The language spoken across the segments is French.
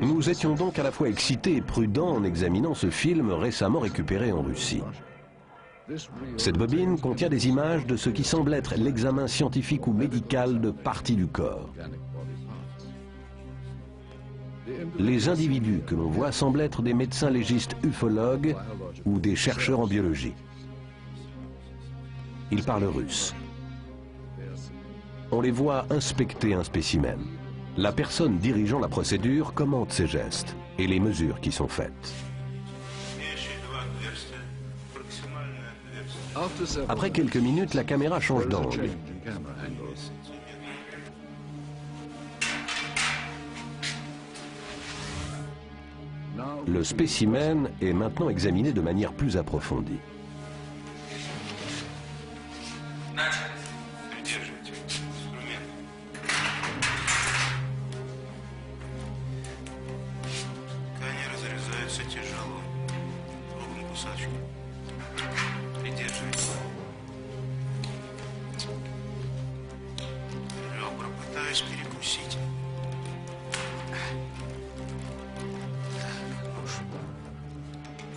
Nous étions donc à la fois excités et prudents en examinant ce film récemment récupéré en Russie. Cette bobine contient des images de ce qui semble être l'examen scientifique ou médical de parties du corps. Les individus que l'on voit semblent être des médecins légistes ufologues ou des chercheurs en biologie. Ils parlent russe. On les voit inspecter un spécimen. La personne dirigeant la procédure commente ses gestes et les mesures qui sont faites. Après quelques minutes, la caméra change d'angle. Le spécimen est maintenant examiné de manière plus approfondie.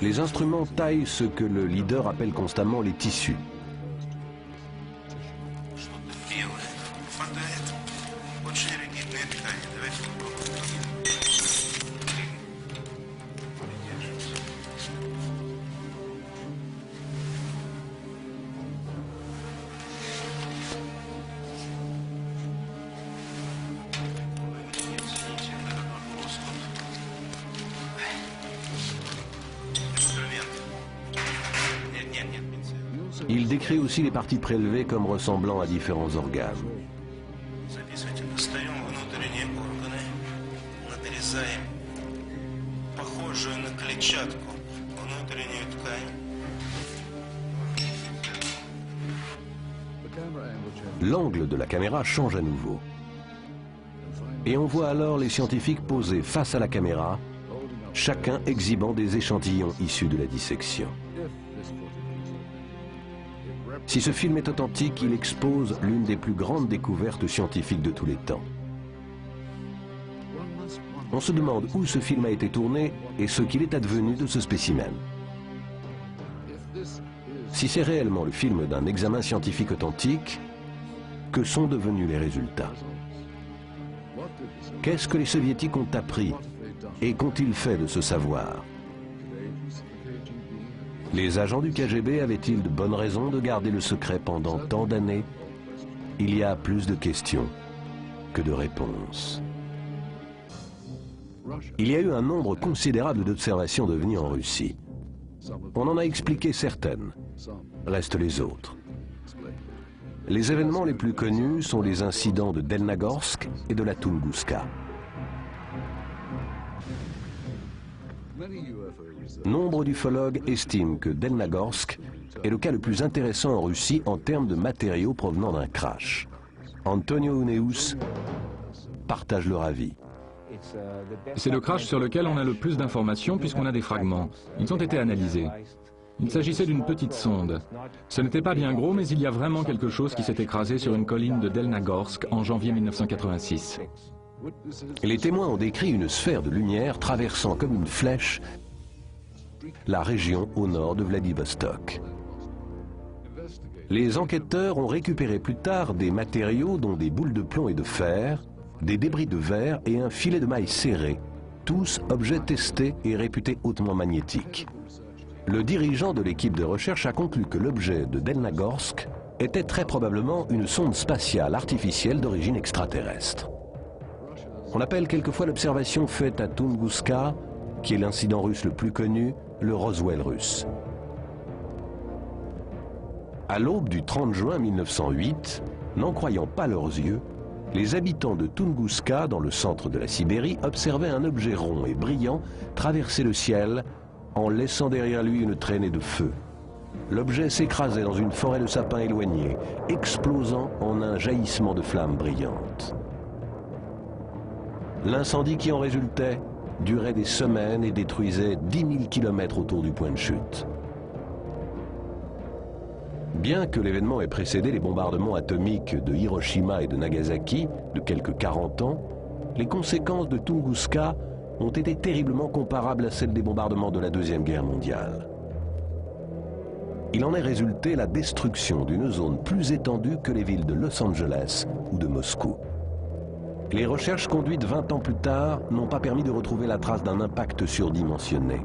Les instruments taillent ce que le leader appelle constamment les tissus. Il décrit aussi les parties prélevées comme ressemblant à différents organes. L'angle de la caméra change à nouveau. Et on voit alors les scientifiques posés face à la caméra, chacun exhibant des échantillons issus de la dissection. Si ce film est authentique, il expose l'une des plus grandes découvertes scientifiques de tous les temps. On se demande où ce film a été tourné et ce qu'il est advenu de ce spécimen. Si c'est réellement le film d'un examen scientifique authentique, que sont devenus les résultats? Qu'est-ce que les soviétiques ont appris et qu'ont-ils fait de ce savoir? Les agents du KGB avaient-ils de bonnes raisons de garder le secret pendant tant d'années? Il y a plus de questions que de réponses. Il y a eu un nombre considérable d'observations d'OVNI en Russie. On en a expliqué certaines, restent les autres. Les événements les plus connus sont les incidents de Delnagorsk et de la Tunguska. Nombre d'ufologues estiment que Delnagorsk est le cas le plus intéressant en Russie en termes de matériaux provenant d'un crash. Antonio Uneus partage leur avis. C'est le crash sur lequel on a le plus d'informations puisqu'on a des fragments. Ils ont été analysés. Il s'agissait d'une petite sonde. Ce n'était pas bien gros, mais il y a vraiment quelque chose qui s'est écrasé sur une colline de Delnagorsk en janvier 1986. Les témoins ont décrit une sphère de lumière traversant comme une flèche la région au nord de Vladivostok. Les enquêteurs ont récupéré plus tard des matériaux dont des boules de plomb et de fer, des débris de verre et un filet de mailles serré, tous objets testés et réputés hautement magnétiques. Le dirigeant de l'équipe de recherche a conclu que l'objet de Delnagorsk était très probablement une sonde spatiale artificielle d'origine extraterrestre. On appelle quelquefois l'observation faite à Tunguska, qui est l'incident russe le plus connu, le Roswell russe. À l'aube du 30 juin 1908, n'en croyant pas leurs yeux, les habitants de Tunguska, dans le centre de la Sibérie, observaient un objet rond et brillant traverser le ciel en laissant derrière lui une traînée de feu. L'objet s'écrasait dans une forêt de sapins éloignée, explosant en un jaillissement de flammes brillantes. L'incendie qui en résultait durait des semaines et détruisait 10 000 km autour du point de chute. Bien que l'événement ait précédé les bombardements atomiques de Hiroshima et de Nagasaki de quelques 40 ans, les conséquences de Tunguska ont été terriblement comparables à celles des bombardements de la Deuxième Guerre mondiale. Il en est résulté la destruction d'une zone plus étendue que les villes de Los Angeles ou de Moscou. Les recherches conduites 20 ans plus tard n'ont pas permis de retrouver la trace d'un impact surdimensionné.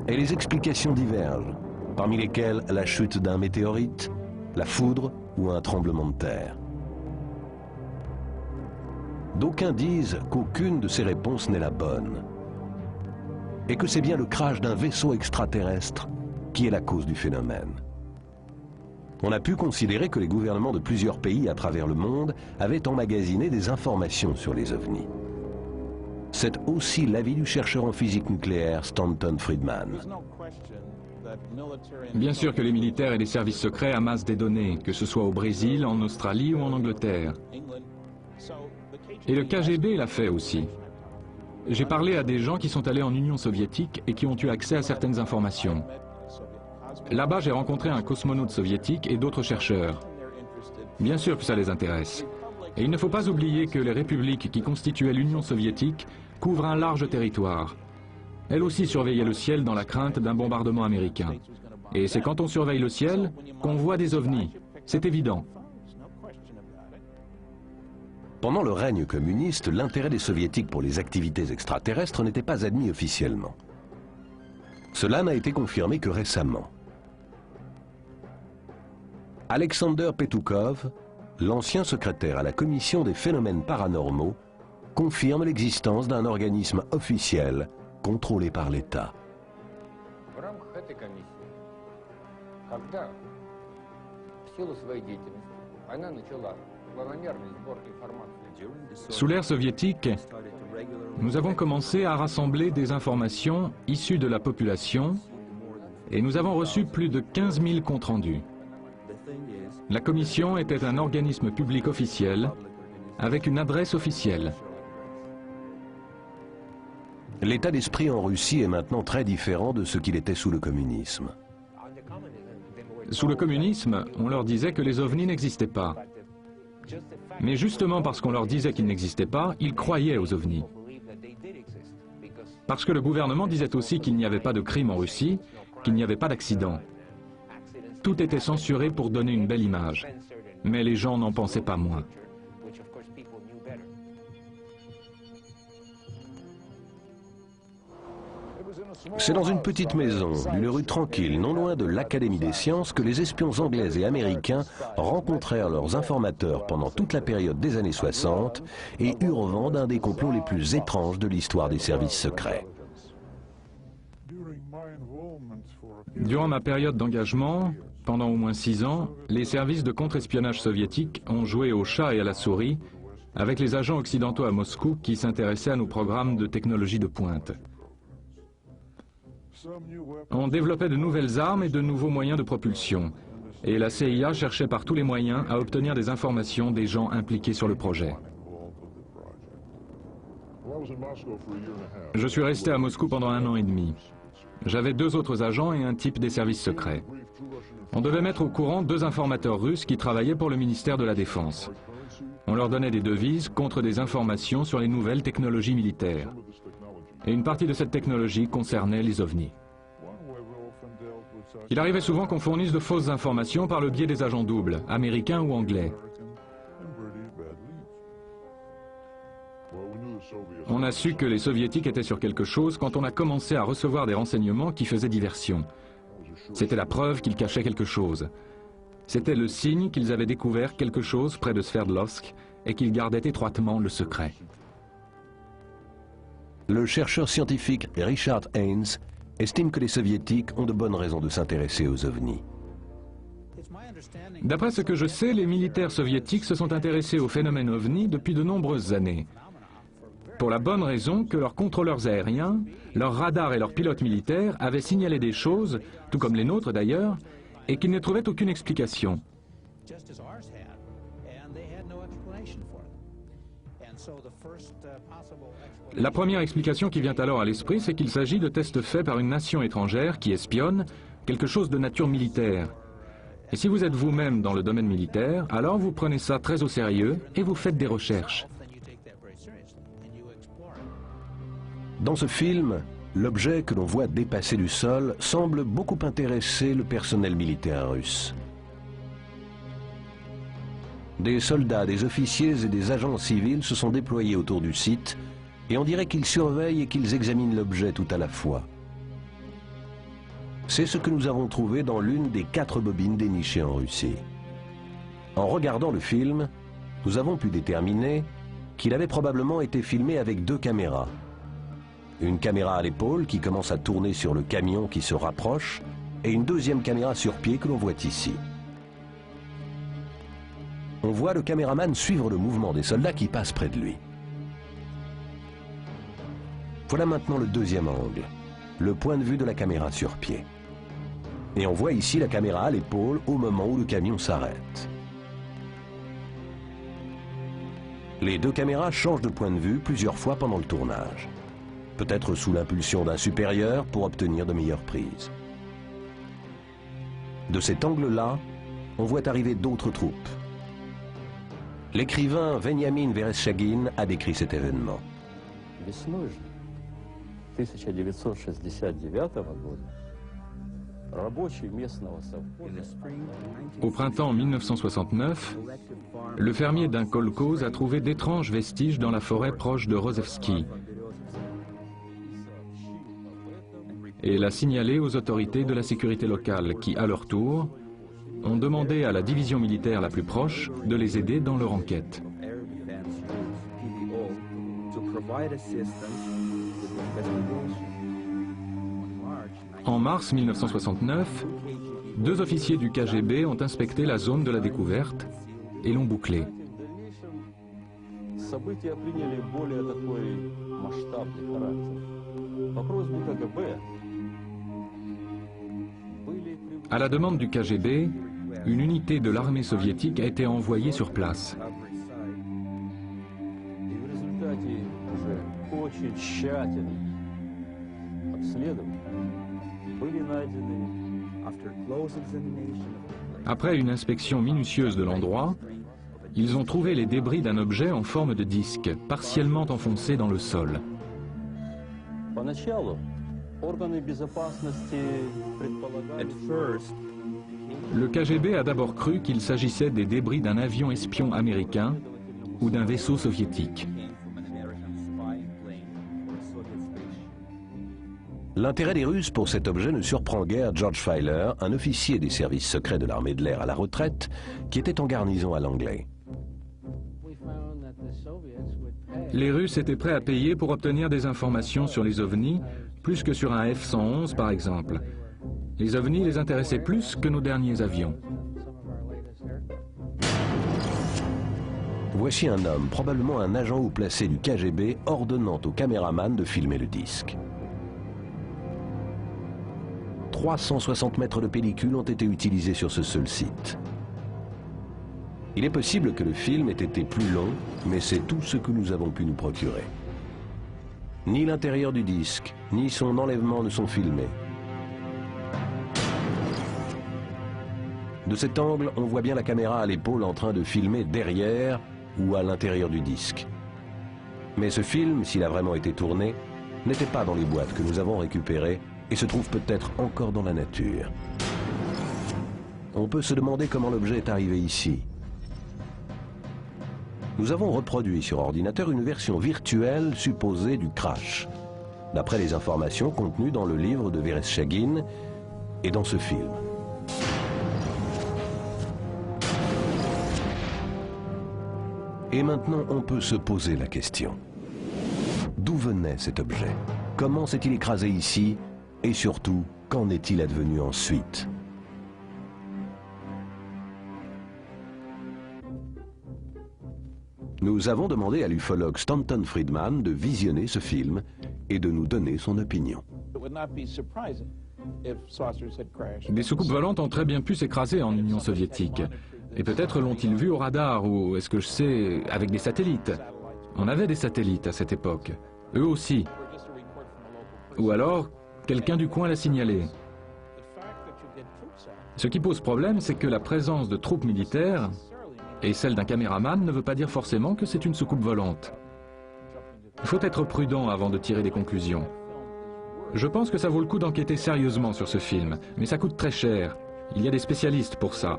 Et les explications divergent, parmi lesquelles la chute d'un météorite, la foudre ou un tremblement de terre. D'aucuns disent qu'aucune de ces réponses n'est la bonne, et que c'est bien le crash d'un vaisseau extraterrestre qui est la cause du phénomène. On a pu considérer que les gouvernements de plusieurs pays à travers le monde avaient emmagasiné des informations sur les ovnis. C'est aussi l'avis du chercheur en physique nucléaire Stanton Friedman. Bien sûr que les militaires et les services secrets amassent des données, que ce soit au Brésil, en Australie ou en Angleterre. Et le KGB l'a fait aussi. J'ai parlé à des gens qui sont allés en Union soviétique et qui ont eu accès à certaines informations. Là-bas, j'ai rencontré un cosmonaute soviétique et d'autres chercheurs. Bien sûr que ça les intéresse. Et il ne faut pas oublier que les républiques qui constituaient l'Union soviétique couvrent un large territoire. Elles aussi surveillaient le ciel dans la crainte d'un bombardement américain. Et c'est quand on surveille le ciel qu'on voit des ovnis. C'est évident. Pendant le règne communiste, l'intérêt des soviétiques pour les activités extraterrestres n'était pas admis officiellement. Cela n'a été confirmé que récemment. Alexander Petukov, l'ancien secrétaire à la Commission des phénomènes paranormaux, confirme l'existence d'un organisme officiel contrôlé par l'État. Sous l'ère soviétique, nous avons commencé à rassembler des informations issues de la population et nous avons reçu plus de 15 000 comptes rendus. La commission était un organisme public officiel avec une adresse officielle. L'état d'esprit en Russie est maintenant très différent de ce qu'il était sous le communisme. Sous le communisme, on leur disait que les ovnis n'existaient pas. Mais justement parce qu'on leur disait qu'ils n'existaient pas, ils croyaient aux ovnis. Parce que le gouvernement disait aussi qu'il n'y avait pas de crime en Russie, qu'il n'y avait pas d'accident. Tout était censuré pour donner une belle image. Mais les gens n'en pensaient pas moins. C'est dans une petite maison, d'une rue tranquille, non loin de l'Académie des sciences, que les espions anglais et américains rencontrèrent leurs informateurs pendant toute la période des années 60 et eurent vent d'un des complots les plus étranges de l'histoire des services secrets. Durant ma période d'engagement, pendant au moins 6 ans, les services de contre-espionnage soviétiques ont joué au chat et à la souris avec les agents occidentaux à Moscou qui s'intéressaient à nos programmes de technologie de pointe. On développait de nouvelles armes et de nouveaux moyens de propulsion. Et la CIA cherchait par tous les moyens à obtenir des informations des gens impliqués sur le projet. Je suis resté à Moscou pendant 1 an et demi. J'avais 2 autres agents et un type des services secrets. On devait mettre au courant 2 informateurs russes qui travaillaient pour le ministère de la Défense. On leur donnait des devises contre des informations sur les nouvelles technologies militaires. Et une partie de cette technologie concernait les ovnis. Il arrivait souvent qu'on fournisse de fausses informations par le biais des agents doubles, américains ou anglais. On a su que les soviétiques étaient sur quelque chose quand on a commencé à recevoir des renseignements qui faisaient diversion. C'était la preuve qu'ils cachaient quelque chose. C'était le signe qu'ils avaient découvert quelque chose près de Sverdlovsk et qu'ils gardaient étroitement le secret. Le chercheur scientifique Richard Haynes estime que les soviétiques ont de bonnes raisons de s'intéresser aux ovnis. D'après ce que je sais, les militaires soviétiques se sont intéressés aux phénomènes ovnis depuis de nombreuses années. Pour la bonne raison que leurs contrôleurs aériens, leurs radars et leurs pilotes militaires avaient signalé des choses, tout comme les nôtres d'ailleurs, et qu'ils ne trouvaient aucune explication. La première explication qui vient alors à l'esprit, c'est qu'il s'agit de tests faits par une nation étrangère qui espionne quelque chose de nature militaire. Et si vous êtes vous-même dans le domaine militaire, alors vous prenez ça très au sérieux et vous faites des recherches. Dans ce film, l'objet que l'on voit dépasser du sol semble beaucoup intéresser le personnel militaire russe. Des soldats, des officiers et des agents civils se sont déployés autour du site et on dirait qu'ils surveillent et qu'ils examinent l'objet tout à la fois. C'est ce que nous avons trouvé dans l'une des 4 bobines dénichées en Russie. En regardant le film, nous avons pu déterminer qu'il avait probablement été filmé avec 2 caméras. Une caméra à l'épaule qui commence à tourner sur le camion qui se rapproche et une deuxième caméra sur pied que l'on voit ici. On voit le caméraman suivre le mouvement des soldats qui passent près de lui. Voilà maintenant le deuxième angle, le point de vue de la caméra sur pied. Et on voit ici la caméra à l'épaule au moment où le camion s'arrête. Les 2 caméras changent de point de vue plusieurs fois pendant le tournage. Peut-être sous l'impulsion d'un supérieur pour obtenir de meilleures prises. De cet angle-là, on voit arriver d'autres troupes. L'écrivain Veniamin Vereshchagin a décrit cet événement. Au printemps 1969, le fermier d'un kolkhoz a trouvé d'étranges vestiges dans la forêt proche de Rozhevski et l'a signalé aux autorités de la sécurité locale qui, à leur tour, ont demandé à la division militaire la plus proche de les aider dans leur enquête. En mars 1969, 2 officiers du KGB ont inspecté la zone de la découverte et l'ont bouclée. À la demande du KGB, une unité de l'armée soviétique a été envoyée sur place. Après une inspection minutieuse de l'endroit, ils ont trouvé les débris d'un objet en forme de disque, partiellement enfoncé dans le sol. Le KGB a d'abord cru qu'il s'agissait des débris d'un avion espion américain ou d'un vaisseau soviétique. L'intérêt des Russes pour cet objet ne surprend guère George Filer, un officier des services secrets de l'armée de l'air à la retraite, qui était en garnison à Langley. Les Russes étaient prêts à payer pour obtenir des informations sur les ovnis, plus que sur un F-111 par exemple. Les ovnis les intéressaient plus que nos derniers avions. Voici un homme, probablement un agent haut placé du KGB, ordonnant au caméraman de filmer le disque. 360 mètres de pellicule ont été utilisés sur ce seul site. Il est possible que le film ait été plus long, mais c'est tout ce que nous avons pu nous procurer. Ni l'intérieur du disque, ni son enlèvement ne sont filmés. De cet angle, on voit bien la caméra à l'épaule en train de filmer derrière ou à l'intérieur du disque. Mais ce film, s'il a vraiment été tourné, n'était pas dans les boîtes que nous avons récupérées et se trouve peut-être encore dans la nature. On peut se demander comment l'objet est arrivé ici. Nous avons reproduit sur ordinateur une version virtuelle supposée du crash, d'après les informations contenues dans le livre de Vereshchagin et dans ce film. Et maintenant, on peut se poser la question. D'où venait cet objet? Comment s'est-il écrasé ici? Et surtout, qu'en est-il advenu ensuite? Nous avons demandé à l'ufologue Stanton Friedman de visionner ce film et de nous donner son opinion. Des soucoupes volantes ont très bien pu s'écraser en Union soviétique. Et peut-être l'ont-ils vu au radar ou, est-ce que je sais, avec des satellites. On avait des satellites à cette époque. Eux aussi. Ou alors, quelqu'un du coin l'a signalé. Ce qui pose problème, c'est que la présence de troupes militaires et celle d'un caméraman ne veut pas dire forcément que c'est une soucoupe volante. Il faut être prudent avant de tirer des conclusions. Je pense que ça vaut le coup d'enquêter sérieusement sur ce film, mais ça coûte très cher. Il y a des spécialistes pour ça,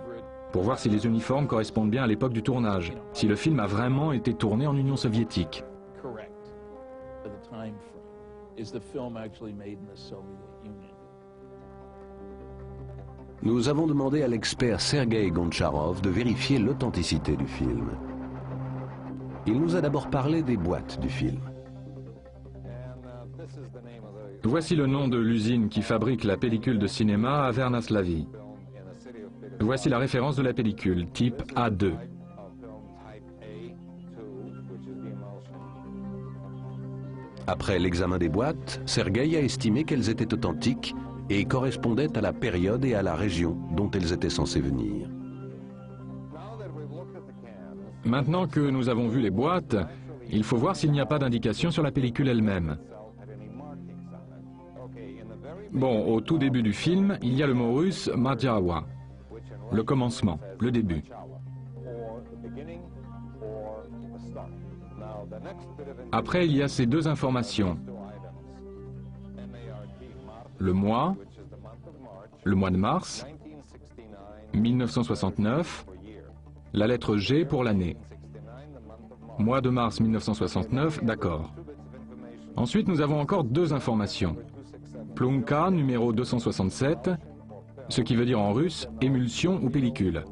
pour voir si les uniformes correspondent bien à l'époque du tournage, si le film a vraiment été tourné en Union soviétique. Nous avons demandé à l'expert Sergueï Goncharov de vérifier l'authenticité du film. Il nous a d'abord parlé des boîtes du film. Voici le nom de l'usine qui fabrique la pellicule de cinéma à Vernaslavie. Voici la référence de la pellicule, type A2. Après l'examen des boîtes, Sergueï a estimé qu'elles étaient authentiques et correspondaient à la période et à la région dont elles étaient censées venir. Maintenant que nous avons vu les boîtes, il faut voir s'il n'y a pas d'indication sur la pellicule elle-même. Bon, au tout début du film, il y a le mot russe « Madjawa », le commencement, le début. Après, il y a ces deux informations. Le mois de mars, 1969, la lettre G pour l'année. Mois de mars 1969, d'accord. Ensuite, nous avons encore deux informations. Plunka numéro 267, ce qui veut dire en russe émulsion ou pellicule.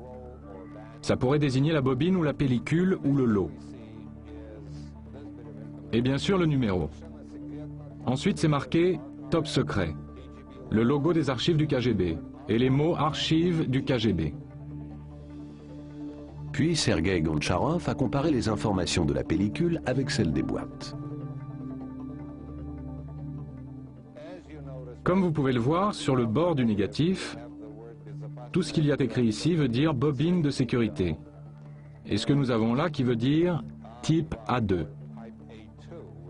Ça pourrait désigner la bobine ou la pellicule ou le lot. Et bien sûr le numéro. Ensuite, c'est marqué top secret, le logo des archives du KGB et les mots archives du KGB. Puis Sergueï Goncharov a comparé les informations de la pellicule avec celles des boîtes. Comme vous pouvez le voir, sur le bord du négatif, tout ce qu'il y a écrit ici veut dire bobine de sécurité. Et ce que nous avons là qui veut dire type A2.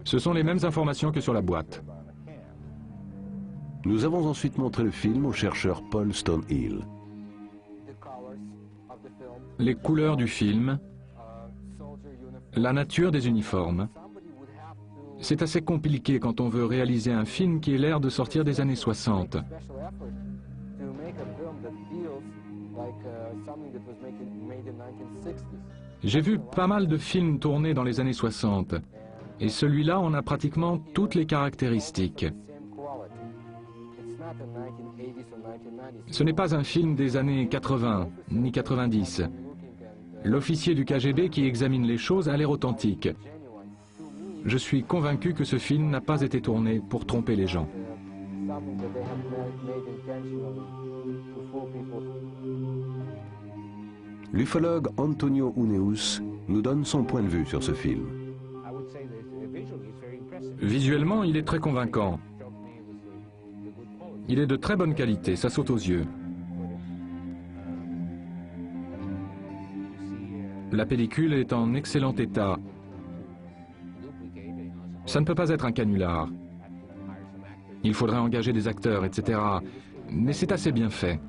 Ce sont les mêmes informations que sur la boîte. Nous avons ensuite montré le film au chercheur Paul Stonehill. Les couleurs du film, la nature des uniformes. C'est assez compliqué quand on veut réaliser un film qui ait l'air de sortir des années 60. J'ai vu pas mal de films tournés dans les années 60. Et celui-là, on a pratiquement toutes les caractéristiques. Ce n'est pas un film des années 80, ni 90. L'officier du KGB qui examine les choses a l'air authentique. Je suis convaincu que ce film n'a pas été tourné pour tromper les gens. L'ufologue Antonio Uneus nous donne son point de vue sur ce film. Visuellement, il est très convaincant. Il est de très bonne qualité, ça saute aux yeux. La pellicule est en excellent état. Ça ne peut pas être un canular. Il faudrait engager des acteurs, etc. Mais c'est assez bien fait.